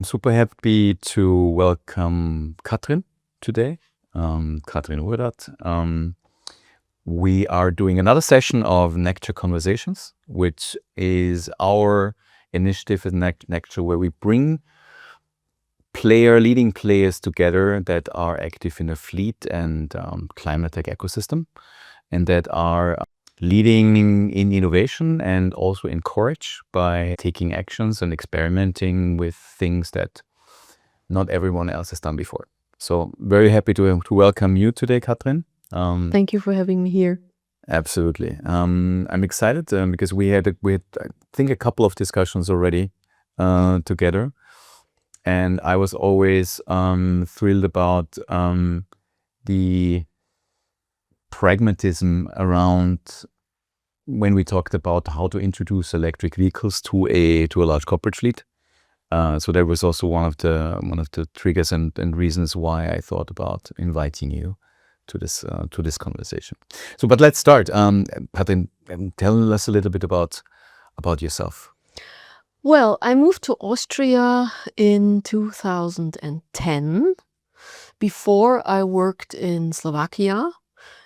I'm super happy to welcome Katrin today, Katrin Uredat. We are doing another session of NECTURE Conversations, which is our initiative at NECTURE where we bring leading players together that are active in a fleet and climate tech ecosystem and that are leading in innovation and also in courage by taking actions and experimenting with things that not everyone else has done before. So very happy to welcome you today, Katrin. Thank you for having me here. Absolutely. I'm excited because we had, I think, a couple of discussions already together. And I was always thrilled about the pragmatism around when we talked about how to introduce electric vehicles to a large corporate fleet. So that was also one of the triggers and reasons why I thought about inviting you to this conversation. So, but let's start. Katrin, tell us a little bit about yourself. Well, I moved to Austria in 2010. Before I worked in Slovakia,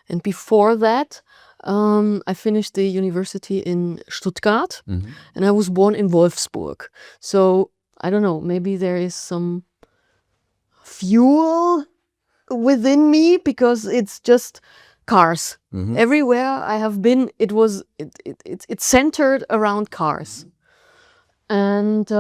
and before that, I finished the university in Stuttgart, and I was born in Wolfsburg. So I don't know, maybe there is some fuel within me because it's just cars. Everywhere I have been, it's centered around cars. And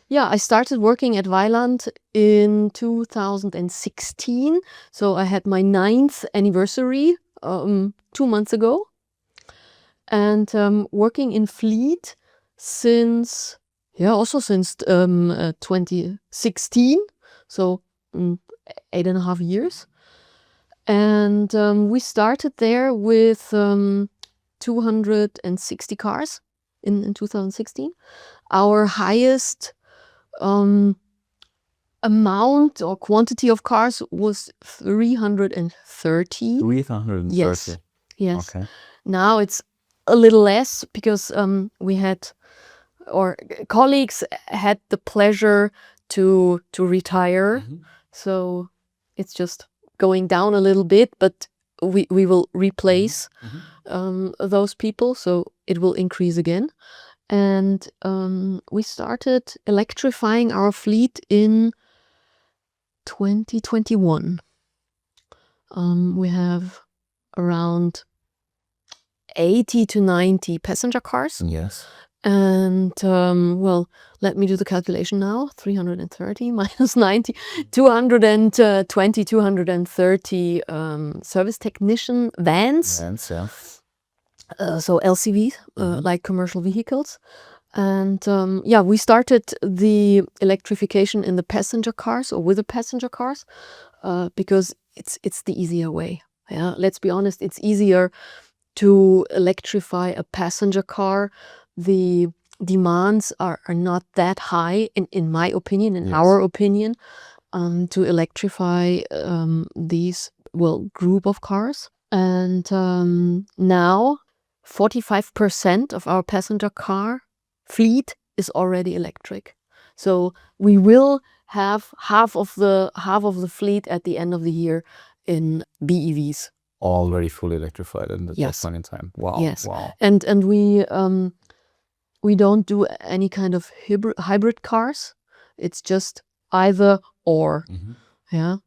I started working at Vaillant in 2016. So I had my 9th anniversary 2 months ago. And working in fleet since 2016. So 8.5 years. And we started there with 260 cars in 2016. Our highest amount or quantity of cars was 330. 330? Yes. Okay. Now it's a little less because colleagues had the pleasure to retire. So it's just going down a little bit, but we will replace those people, so it will increase again. And we started electrifying our fleet in 2021. We have around 80 to 90 passenger cars. Yes. And let me do the calculation now. 330 minus 90, 220, 230 service technician vans. Vans, yeah. So LCVs, like commercial vehicles. And we started the electrification in the passenger cars or with the passenger cars because it's the easier way. Yeah, let's be honest, it's easier to electrify a passenger car. The demands are not that high, in my opinion, in our opinion, to electrify these group of cars. And now 45% of our passenger car fleet is already electric. So we will have half of the fleet at the end of the year in BEVs. Already fully electrified at that point in time. Wow. Yes. Wow. And we don't do any kind of hybrid cars. It's just either or. Yeah.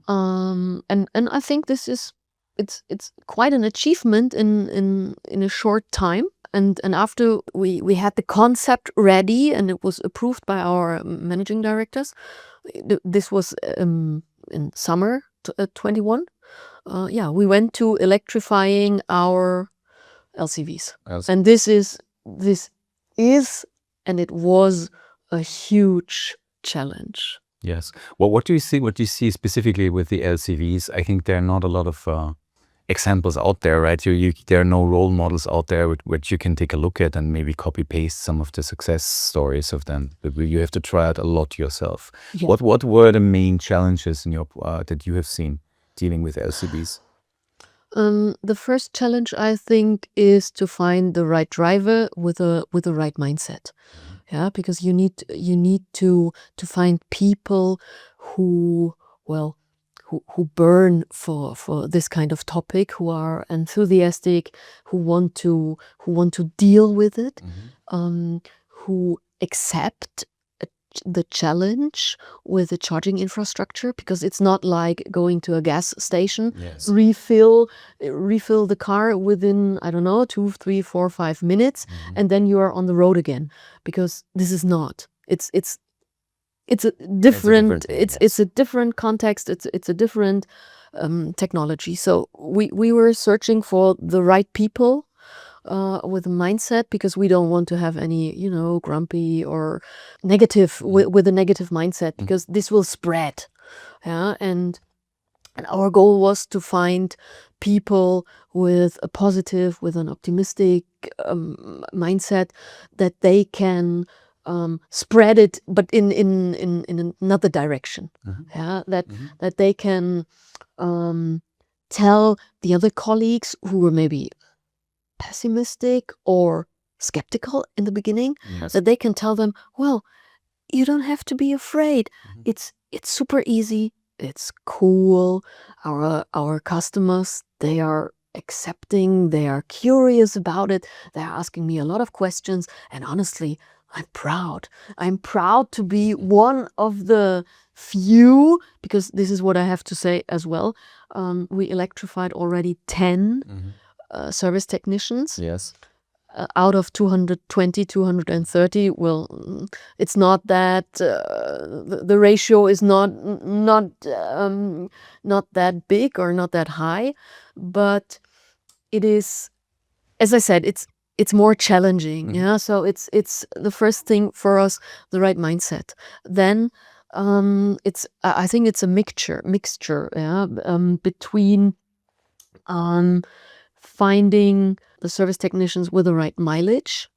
And I think this is it's quite an achievement in a short time. And after we had the concept ready and it was approved by our managing directors, this was in summer 21. We went to electrifying our LCVs. And this is and it was a huge challenge. Yes. Well, what do you see specifically with the LCVs? I think there are not a lot of examples out there, right? There are no role models out there which you can take a look at and maybe copy paste some of the success stories of them. But you have to try it a lot yourself. Yeah. What were the main challenges in your that you have seen dealing with LCVs? The first challenge, I think, is to find the right driver with the right mindset. Yeah, because you need to find people who who burn for this kind of topic, who are enthusiastic, who want to deal with it, who accept the challenge with the charging infrastructure, because it's not like going to a gas station, Yes. refill the car within, I don't know, 2, 3, 4, 5 minutes, and then you are on the road again, because this is not. It's a different thing, it's a different context. It's a different technology. So we were searching for the right people with a mindset, because we don't want to have any, grumpy or negative with a negative mindset, because this will spread. Yeah, and our goal was to find people with a positive, with an optimistic mindset, that they can spread it, but in another direction. Yeah, that they can tell the other colleagues who were maybe pessimistic or skeptical in the beginning, Yes. that they can tell them, well, you don't have to be afraid. It's super easy. It's cool. Our customers, they are accepting. They are curious about it. They're asking me a lot of questions. And honestly, I'm proud. I'm proud to be one of the few, because this is what I have to say as well. We electrified already 10 service technicians. Yes. Out of 220, 230, well, it's not that the ratio is not that big or not that high, but it is, as I said, it's more challenging. Yeah, so it's the first thing for us, the right mindset. Then I think it's a mixture, yeah, between finding the service technicians with the right mileage,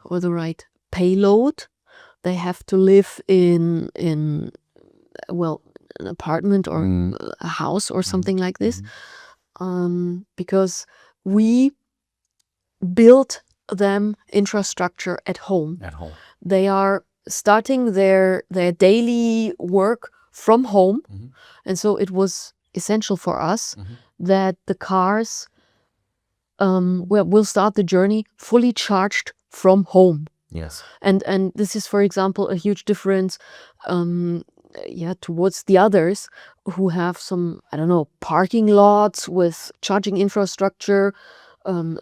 with the right payload. They have to live in an apartment or a house or something like this, because we build them infrastructure at home. They are starting their daily work from home, and so it was essential for us that the cars will start the journey fully charged from home. Yes. And this is, for example, a huge difference towards the others who have some, I don't know, parking lots with charging infrastructure.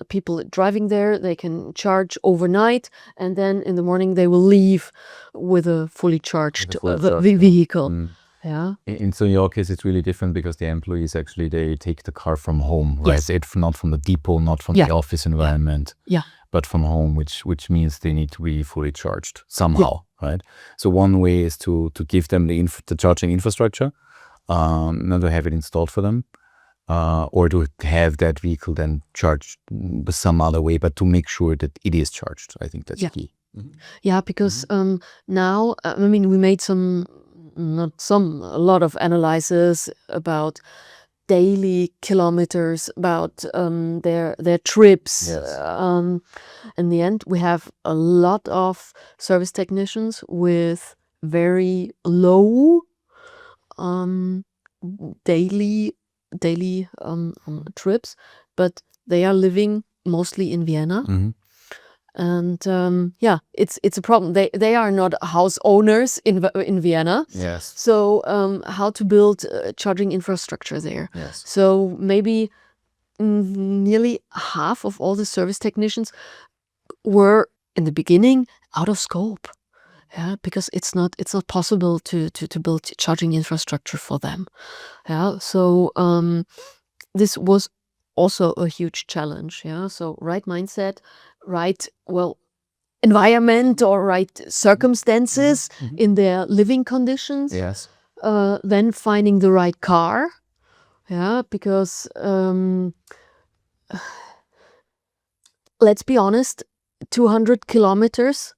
People driving there, they can charge overnight, and then in the morning they will leave with a fully charged vehicle. Yeah. So in your case, it's really different, because the employees actually, they take the car from home, right? Yes. It's not from the depot, not from the office environment, but from home, which means they need to be fully charged somehow, right? So one way is to give them the charging infrastructure, not to have it installed for them, or to have that vehicle then charged some other way, but to make sure that it is charged. I think that's key. Yeah, because now, I mean, we made a lot of analysis about daily kilometers, about their trips. Yes. In the end, we have a lot of service technicians with very low daily trips, but they are living mostly in Vienna. And it's a problem. They are not house owners in Vienna. Yes. So how to build charging infrastructure there? Yes. So maybe nearly half of all the service technicians were in the beginning out of scope. Yeah, because it's not possible to build charging infrastructure for them. Yeah, so this was also a huge challenge. Yeah, so right mindset, right environment, or right circumstances in their living conditions. Yes. Then finding the right car. Yeah, because let's be honest, 200 kilometers,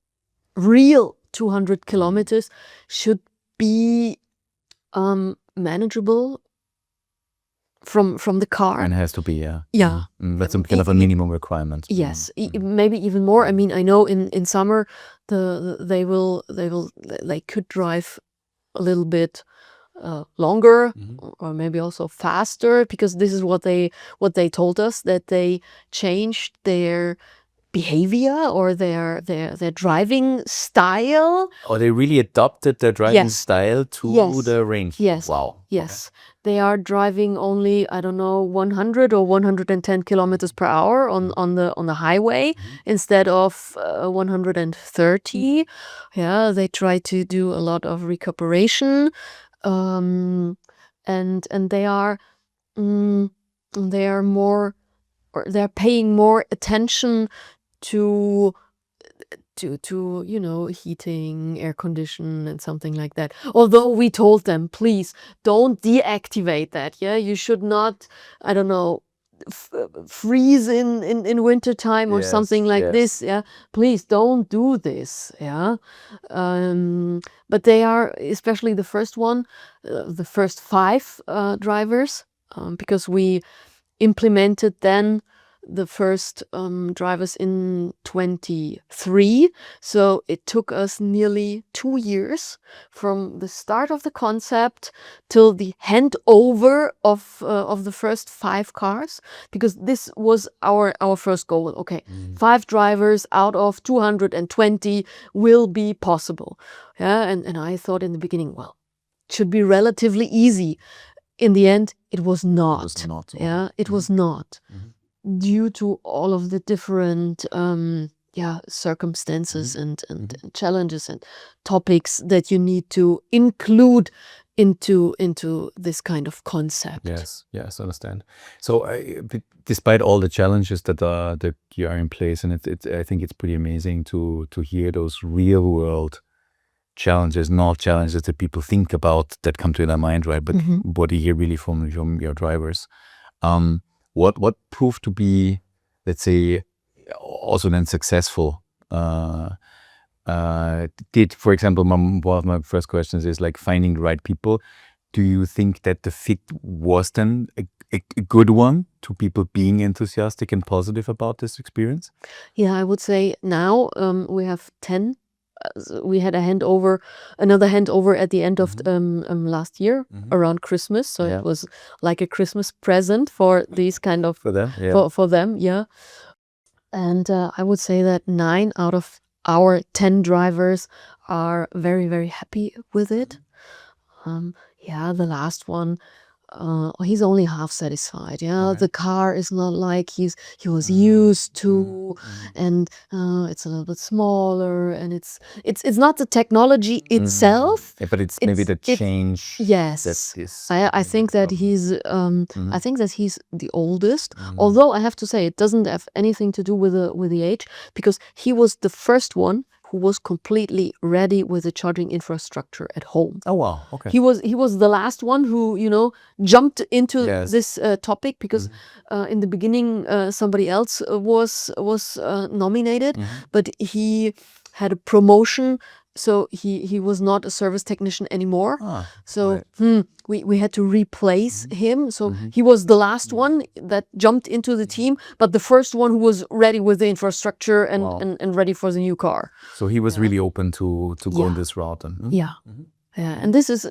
real 200 kilometers, should be manageable from the car. And it has to be, yeah. Yeah. That's some kind of a minimum requirement. Yes, maybe even more. I mean, I know in summer they could drive a little bit longer, or maybe also faster, because this is what they told us, that they changed their behavior or their driving style. Or they really adopted their driving style to the range. Yes. Wow. Yes. They are driving only, I don't know, 100 or 110 kilometers per hour on the highway instead of 130. Yeah, they try to do a lot of recuperation, and they are more, or they're paying more attention to heating, air condition, and something like that. Although we told them, please don't deactivate that. Yeah, you should not, I don't know, freeze in winter time or something like this. Yeah, please don't do this. Yeah, but they are, especially the first one, the first 5 drivers, because we implemented then the first drivers in 23. So it took us nearly 2 years from the start of the concept till the handover of the first 5 cars, because this was our first goal. Okay, 5 drivers out of 220 will be possible. Yeah, and I thought in the beginning, well, it should be relatively easy. In the end, it was not. It was not. Due to all of the different circumstances and challenges and topics that you need to include into this kind of concept. Yes, I understand. So despite all the challenges that you are in place, and I think it's pretty amazing to hear those real world challenges, not challenges that people think about that come to their mind, right? But what you hear really from your drivers. What proved to be, let's say, also then successful? For example, one of my first questions is like finding the right people. Do you think that the fit was then a good one to people being enthusiastic and positive about this experience? Yeah, I would say now we have 10. We had another handover at the end of last year around Christmas. So it was like a Christmas present for these kind of for them. For them, yeah. And I would say that 9 out of our 10 drivers are very, very happy with it. The last one, he's only half satisfied. The car is not like he was used to, and it's a little bit smaller, and it's not the technology itself, but it's maybe the change. Yes, I think that he's I think that he's the oldest. Although I have to say it doesn't have anything to do with the age, because he was the first one who was completely ready with the charging infrastructure at home. Oh wow! Okay. He was the last one who jumped into this topic, because in the beginning somebody else was nominated, but he had a promotion, so he was not a service technician anymore. We had to replace him. So he was the last one that jumped into the team, but the first one who was ready with the infrastructure and ready for the new car. So he was really open to go in this route. Yeah, and this is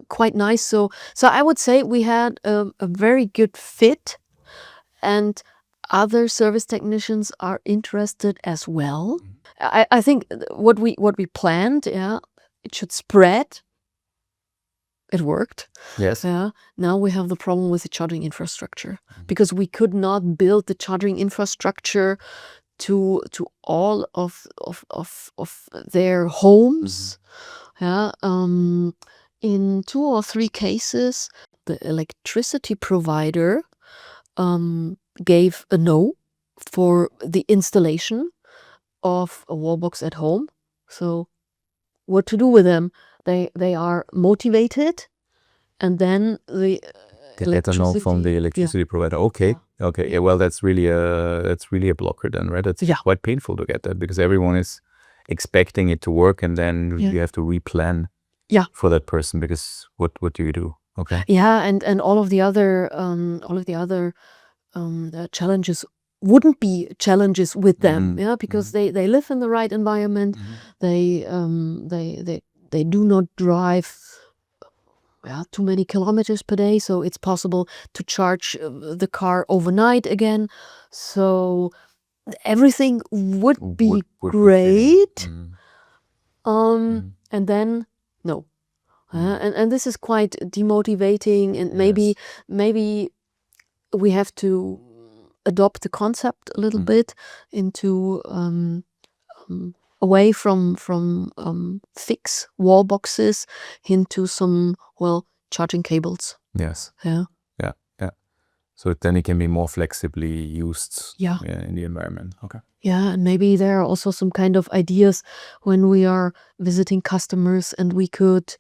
quite nice. So I would say we had a very good fit, and other service technicians are interested as well. I think what we planned, it should spread. It worked. Yes. Yeah. Now we have the problem with the charging infrastructure, because we could not build the charging infrastructure to all of their homes. In 2 or 3 cases, the electricity provider gave a no for the installation of a wall box at home. So what to do with them? They are motivated, and then the letter no from the electricity provider. Okay. Yeah, well, that's really a blocker then, right? That's quite painful to get that, because everyone is expecting it to work, and then you have to replan for that person, because what do you do? Okay. Yeah, and all of the other challenges wouldn't be challenges with them, yeah, because they live in the right environment. They do not drive too many kilometers per day, so it's possible to charge the car overnight again. So everything would be great. And then no. And this is quite demotivating, and maybe we have to adopt the concept a little bit into away from fixed wall boxes into some charging cables. Yes. Yeah. Yeah. Yeah. So then it can be more flexibly used. Yeah. In the environment. Okay. Yeah, and maybe there are also some kind of ideas when we are visiting customers, and we could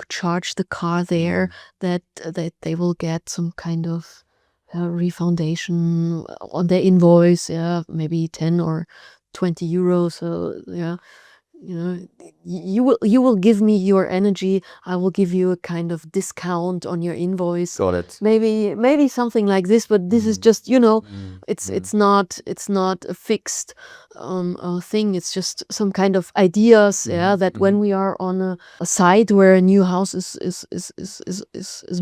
charge the car there, that they will get some kind of refoundation on their invoice. Yeah, maybe 10 or 20 euros. So yeah, you will give me your energy, I will give you a kind of discount on your invoice. Got it. Maybe something like this, but this is just it's not a fixed thing. It's just some kind of ideas, that when we are on a site where a new house is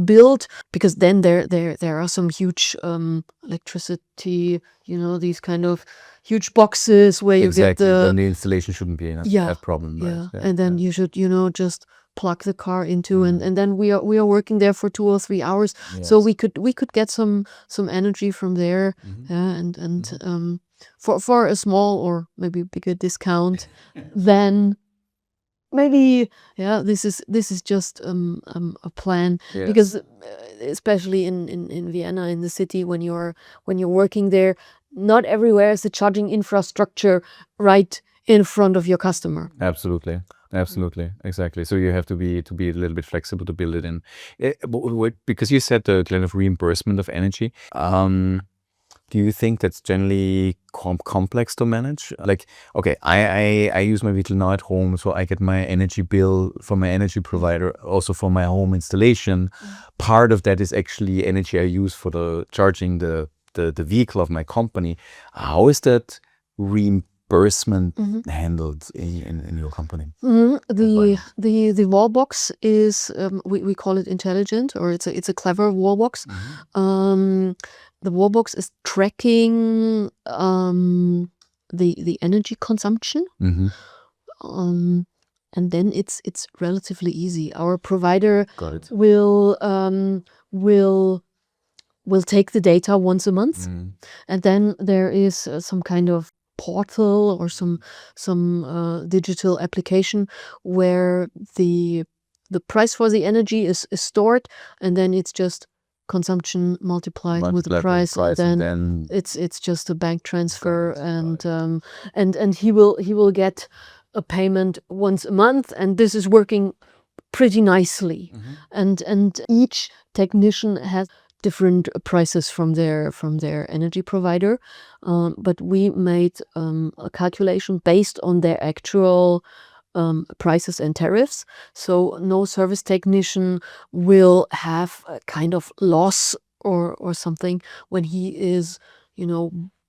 built, because then there are some huge electricity, these kind of huge boxes where you get then the installation shouldn't be a problem, right? Yeah. And then you should just plug the car into, and then we are working there for 2 or 3 hours. So we could get some energy from there. And for a small or maybe bigger discount, then maybe this is just a plan. Because especially in Vienna, in the city, when you're working there, not everywhere is the charging infrastructure right in front of your customer. Absolutely, exactly. So you have to be a little bit flexible to build it in. Because you said the kind of reimbursement of energy. Do you think that's generally complex to manage? Like, okay, I use my vehicle now at home, so I get my energy bill from my energy provider, also for my home installation. Part of that is actually energy I use for the charging the vehicle of my company. How is that reimbursement handled in your company? The wall box is we call it intelligent, or it's a clever wall box. The wall box is tracking the energy consumption, and then it's relatively easy. Our provider will take the data once a month, and then there is some kind of portal or some digital application where the price for the energy is stored, and then it's just consumption multiplied with the price, and then it's just a bank transfer, and he will get a payment once a month, and this is working pretty nicely. And each technician has different prices from their energy provider, but we made a calculation based on their actual prices and tariffs. So no service technician will have a kind of loss or something when he is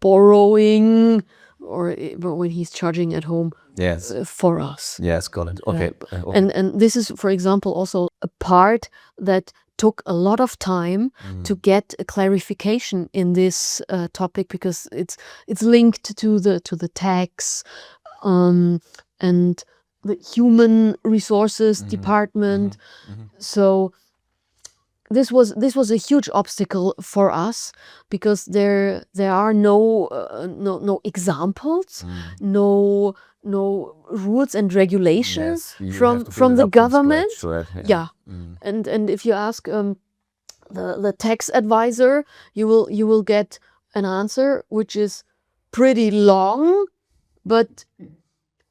borrowing, or when he's charging at home for us. Yes, got it. Okay. And this is, for example, also a part that took a lot of time to get a clarification in this topic, because it's linked to the tax and the human resources department. So this was a huge obstacle for us, because there are no examples, no rules and regulations from the government. And if you ask the tax advisor, you will get an answer which is pretty long, but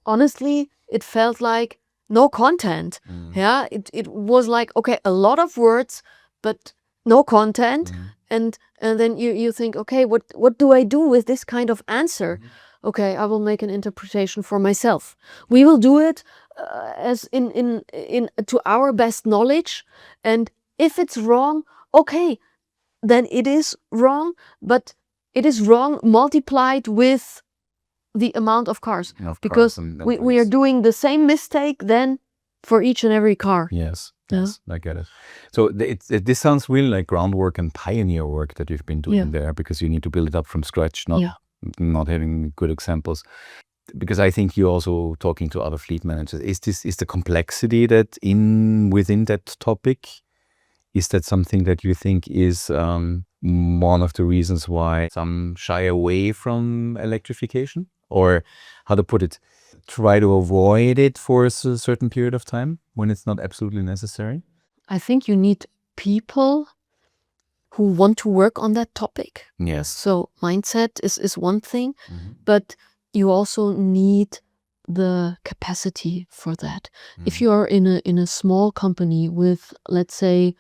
honestly it felt like no content. It was like, okay, a lot of words but no content. And then you think, okay, what do I do with this kind of answer? Okay, I will make an interpretation for myself. We will do it as in to our best knowledge, and if it's wrong, okay, then it is wrong, but it is wrong multiplied with the amount of cars. Of Because cars and we are employees. doing the same mistake then for each and every car. Yes, Yeah. yes, I get it. So this sounds really like groundwork and pioneer work that you've been doing there, because you need to build it up from scratch, not having good examples. Because I think you're also talking to other fleet managers. Is the complexity that within that topic, is that something that you think is one of the reasons why some shy away from electrification? Or how to put it, try to avoid it for a certain period of time when it's not absolutely necessary? I think you need people who want to work on that topic. Yes. So mindset is one thing, but you also need the capacity for that. If you are in a small company with, let's say,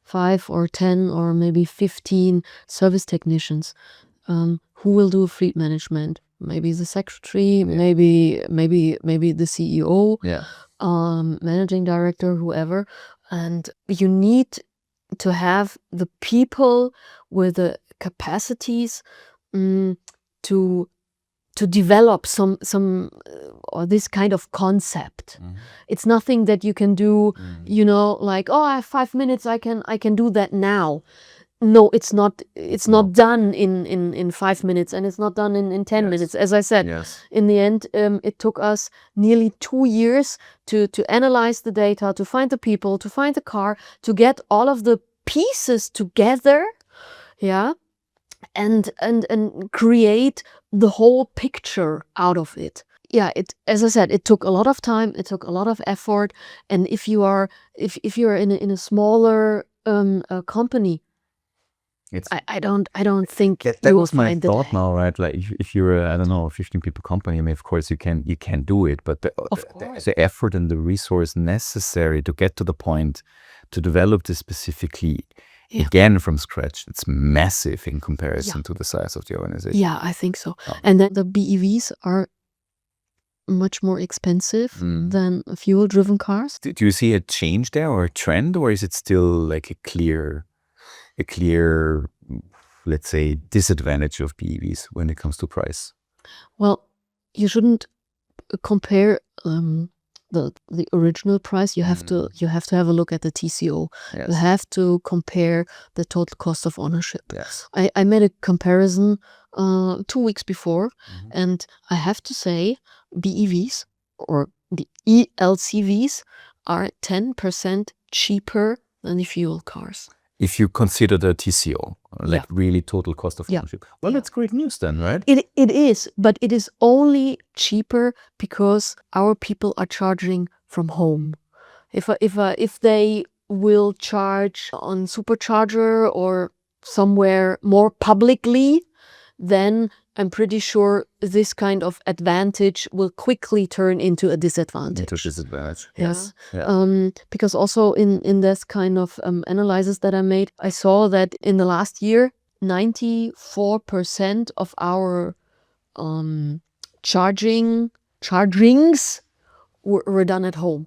5 or 10 or maybe 15 service technicians, who will do fleet management? Maybe the secretary, maybe the CEO, managing director, whoever. And you need to have the people with the capacities to develop some or this kind of concept. It's nothing that you can do, like, oh, I have 5 minutes, I can do that now. No, it's not done in 5 minutes, and it's not done in 10 minutes. As I said, in the end, it took us nearly 2 years to analyze the data, to find the people, to find the car, to get all of the pieces together, and create the whole picture out of it. As I said, it took a lot of time, it took a lot of effort, and if you're in a smaller company, I don't think that you will was my find thought it. now, right? Like if you're I don't know, a 15 people company, I mean, of course you can do it, but the effort and the resource necessary to get to the point to develop this specifically again from scratch, it's massive in comparison to the size of the organization. Yeah, I think so. And then the BEVs are much more expensive than fuel-driven cars. Do you see a change there or a trend, or is it still like a clear, let's say, disadvantage of BEVs when it comes to price? Well, you shouldn't compare the original price. You have to have a look at the TCO. You have to compare the total cost of ownership. I made a comparison 2 weeks before, and I have to say BEVs or the E-LCVs are 10% cheaper than the fuel cars. If you consider the TCO, like really total cost of ownership. Well, that's great news then, right? It is, but it is only cheaper because our people are charging from home. If they will charge on supercharger or somewhere more publicly, then I'm pretty sure this kind of advantage will quickly turn into a disadvantage. Yes. Because also in this kind of analysis that I made, I saw that in the last year, 94% of our chargings were done at home.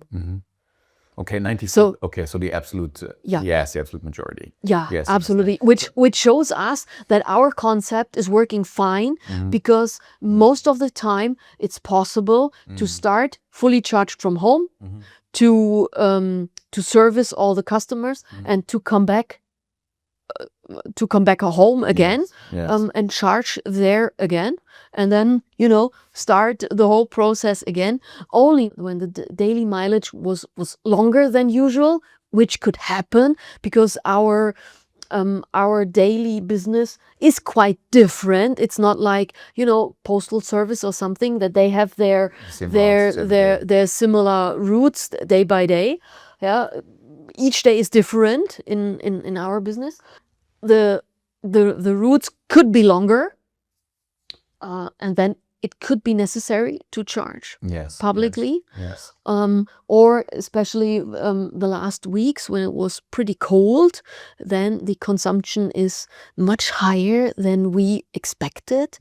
Okay, 90. So the absolute, the absolute majority. Yes, absolutely. Which shows us that our concept is working fine, because most of the time it's possible to start fully charged from home, to service all the customers, and to come back home again, and charge there again, and then start the whole process again. Only when the daily mileage was longer than usual, which could happen because our daily business is quite different. It's not like postal service or something that they have their similar routes day by day. Each day is different in our business. The routes could be longer, and then it could be necessary to charge publicly. Or especially the last weeks when it was pretty cold, then the consumption is much higher than we expected.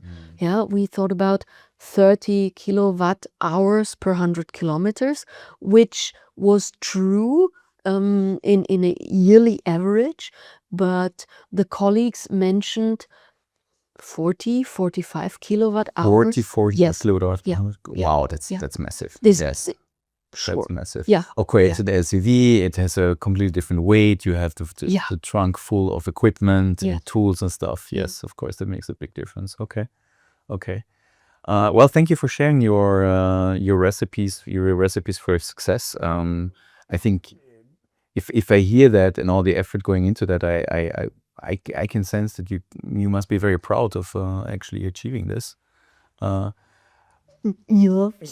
We thought about 30 kilowatt hours per 100 kilometers, which was true in a yearly average, but the colleagues mentioned 40-45 kilowatt hours. 40 Yes. kilowatt Yeah. hours. Yeah. Wow, that's Yeah. massive. This Yes. sure. That's massive. Yeah. Okay, Yeah. it's an LCV. It has a completely different weight. You have Yeah. the trunk full of equipment Yes. and tools and stuff. Yeah. Yes, of course, that makes a big difference. Okay, okay. Well, thank you for sharing your recipes for success. I think if I hear that and all the effort going into that, I can sense that you must be very proud of actually achieving this. Yeah.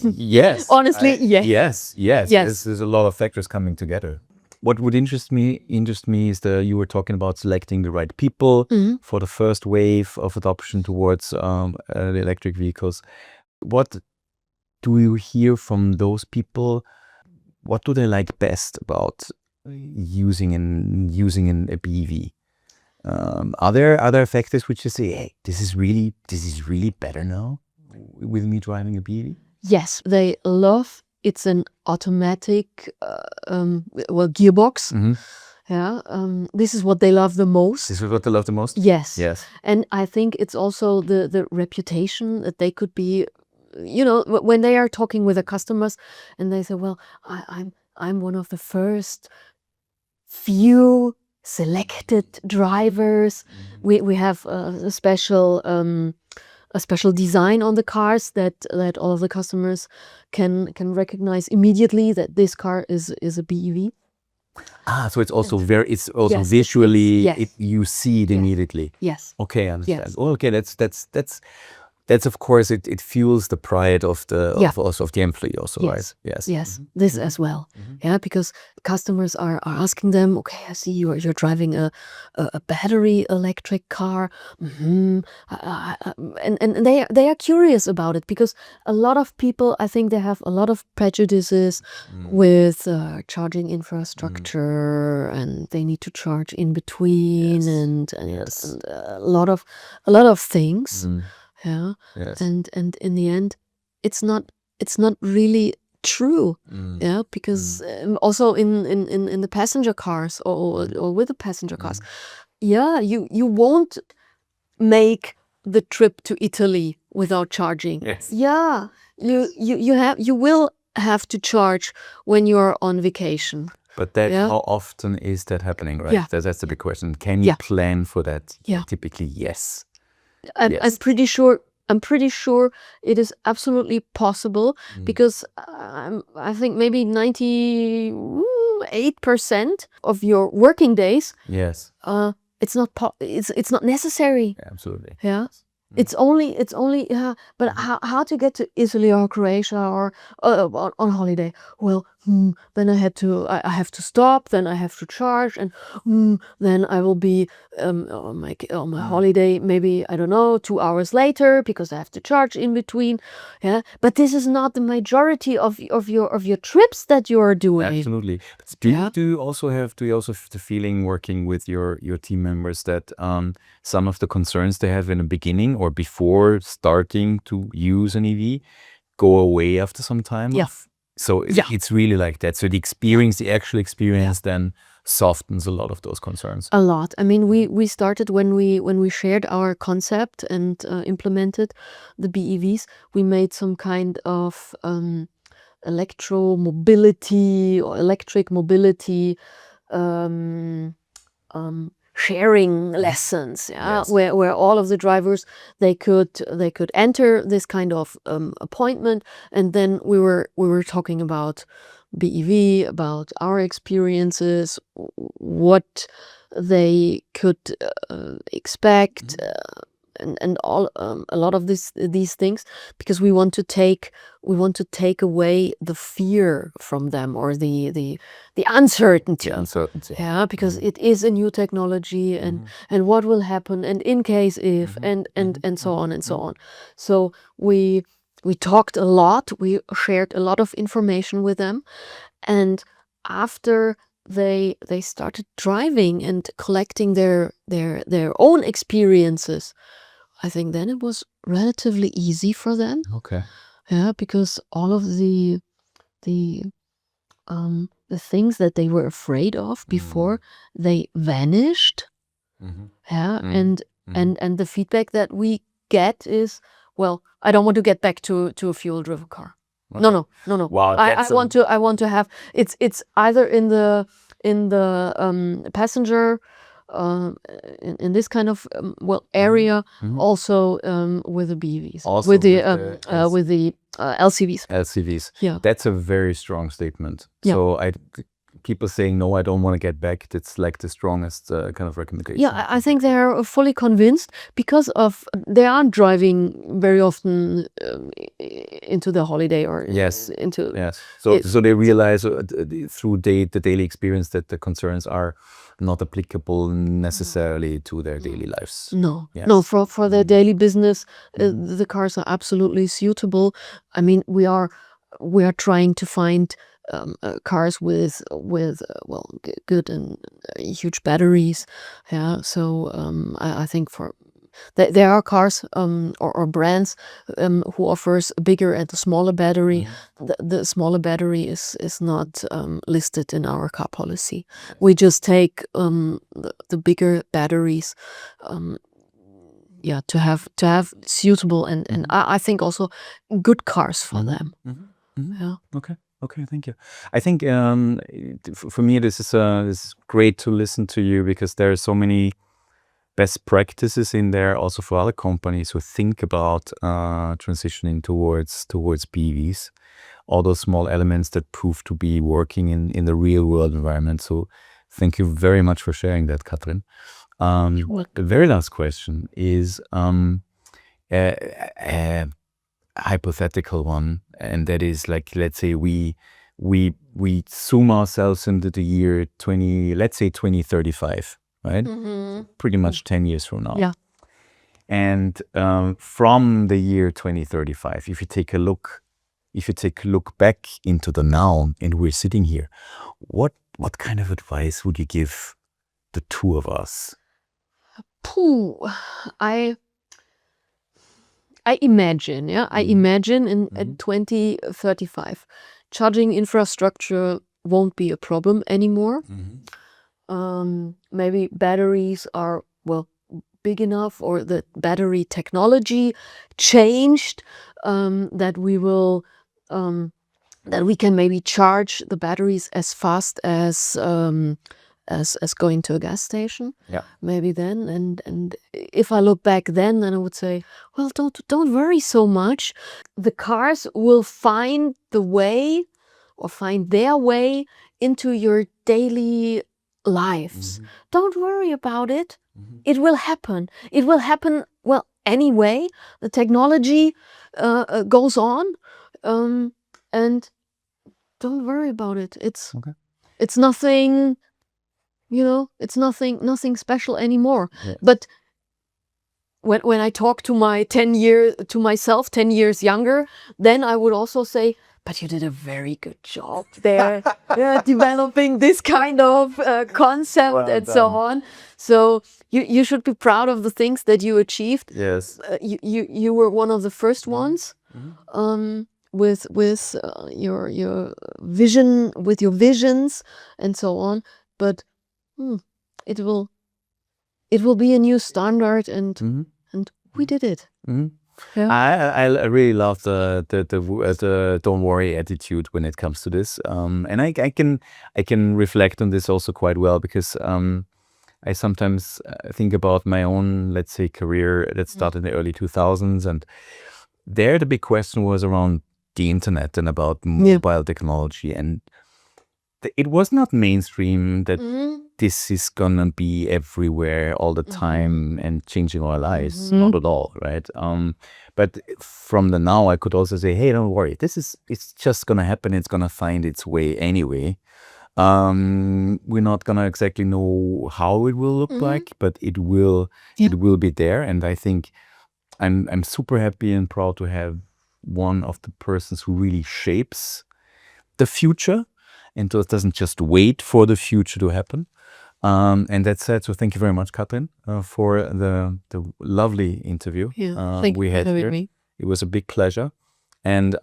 Yes. Honestly, yes. Yes. Yes. There's a lot of factors coming together. What would interest me is that you were talking about selecting the right people Mhm. for the first wave of adoption towards the electric vehicles. What do you hear from those people? What do they like best about using a BEV? Are there factors which you say, hey, this is really better now with me driving a BEV? Yes, they love it's an automatic gearbox. Mhm. Yeah, this is what they love the most. This is what they love the most? Yes. Yes. And I think it's also the reputation that they could be, when they are talking with the customers and they say, well, I'm one of the first few selected drivers. We have a special design on the cars that all of the customers can recognize immediately that this car is a BEV. So it's also Yes, visually, yes. you see it Yes. immediately. Yes. Okay, I understand. Yes. Oh, okay, that's of course it fuels the pride of Yeah. of the employee also, Yes. right? Yes. Yes, this as well. Mhm. Yeah, because customers are asking them, okay, I see you're driving a battery electric car. And they are curious about it because a lot of people, I think they have a lot of prejudices with charging infrastructure and they need to charge in between Yes. and Yes. a lot of things. Mm. Yeah. Yes. And in the end, it's not really true. Mm. Yeah, because also in the passenger cars or with the passenger cars, yeah, you won't make the trip to Italy without charging. Yes. Yeah, you will have to charge when you're on vacation. But that Yeah. how often is that happening, right? Yeah. That's the big question. Can you Yeah. plan for that? Yeah. Typically, yes. I'm Yes. pretty sure. I'm pretty sure it is absolutely possible because I think maybe 98% of your working days, Yes. it's not necessary. Absolutely. Yeah. It's only but how to get to Italy or Croatia or on holiday? Well, then I have to stop, then I have to charge, and then I will be on my holiday maybe, I don't know, 2 hours later because I have to charge in between. Yeah, but this is not the majority of your trips that you are doing. Absolutely. Yeah. Do you also have the feeling working with your team members that some of the concerns they have in the beginning or before starting to use an EV go away after some time? Yeah. So it's really like that. So the actual experience then softens a lot of those concerns. A lot. I mean, we started when we shared our concept and implemented the BEVs. We made some kind of electromobility or electric mobility sharing lessons. Yeah, Yes. where all of the drivers they could enter this kind of appointment, and then we were talking about BEV, about our experiences, what they could expect, and all a lot of these things, because we want to take away the fear from them or the uncertainty. The uncertainty. Yeah, because it is a new technology, and what will happen, and in case if, and so on and so on. So we talked a lot. We shared a lot of information with them, and after they started driving and collecting their own experiences, I think then it was relatively easy for them. Okay. Yeah, because all of the the things that they were afraid of before, they vanished. Yeah, and the feedback that we get is, well, I don't want to get back to a fuel-driven car. No. Wow, I want to have it's either in the passenger in this kind of area, also with the BEVs, Also with the with the LCVs. LCVs. Yeah. That's a very strong statement. Yeah. So people saying, no, I don't want to get back, that's like the strongest kind of recommendation. Yeah, I think they're fully convinced because they aren't driving very often into the holiday or into. Yes. So they realize through the daily experience that the concerns are not applicable necessarily to their daily lives. No. Yes. No, for their daily business, the cars are absolutely suitable. I mean, we are trying to find cars with good and huge batteries. Yeah, so I think there are cars or brands who offers a bigger and a smaller battery. The smaller battery is not listed in our car policy. We just take the bigger batteries. To have suitable and I think also good cars for them. Yeah. Okay, thank you. I think for me this is great to listen to you, because there are so many best practices in there also for other companies who think about transitioning towards BEVs. All those small elements that prove to be working in the real world environment. So thank you very much for sharing that, Katrin. The very last question is a hypothetical one, and that is like, let's say we zoom ourselves into the year 2035, right? Pretty much 10 years from now. Yeah. And from the year 2035, if you take a look back into the now, and we're sitting here, what kind of advice would you give the two of us? I imagine, in 2035, charging infrastructure won't be a problem anymore. Maybe batteries are big enough, or the battery technology changed, that we can maybe charge the batteries as fast as going to a gas station. Yeah. Maybe then, and if I look back then I would say, well, don't worry so much. The cars will find the way, or find their way into your daily lives. Don't worry about it. It will happen. It will happen. Well, anyway, the technology goes on, and don't worry about it. It's nothing. It's nothing special anymore. Yes. But when I talk to myself 10 years younger, then I would also say, but you did a very good job there, developing this kind of concept and so on. So you should be proud of the things that you achieved. Yes. You were one of the first ones. With your vision, with your visions and so on. But it will be a new standard, and we did it. Yeah. I really love the don't worry attitude when it comes to this, and I can reflect on this also quite well, because I sometimes think about my own, let's say, career that started in the early 2000s, and there the big question was around the internet and about mobile technology, and it was not mainstream that this is gonna be everywhere all the time and changing our lives. Not at all, right? But from the now, I could also say, hey, don't worry, it's just gonna happen. It's gonna find its way anyway. We're not gonna exactly know how it will look like, but it will be there. And I think I'm super happy and proud to have one of the persons who really shapes the future, and doesn't just wait for the future to happen. And that said, so thank you very much, Katrin, for the lovely interview Thank we you had for having here. me. It was a big pleasure. And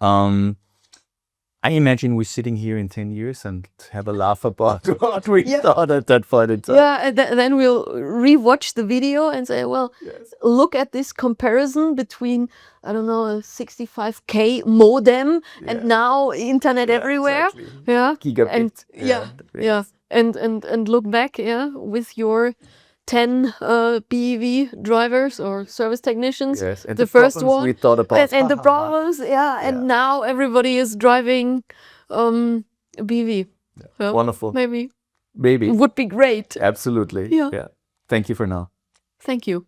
I imagine we're sitting here in 10 years and have a laugh about what we thought at that point in time. Yeah, and then we'll rewatch the video and say, well, look at this comparison between, I don't know, a 65K modem and now internet everywhere. Exactly. Yeah, Gigabit. and look back, with your 10 BEV drivers or service technicians. Yes, and the first problems one we thought about. and the problems, and now everybody is driving a BEV. Yeah, Wonderful. maybe Maybe. would be great. Absolutely. Yeah. Thank you for now. Thank you.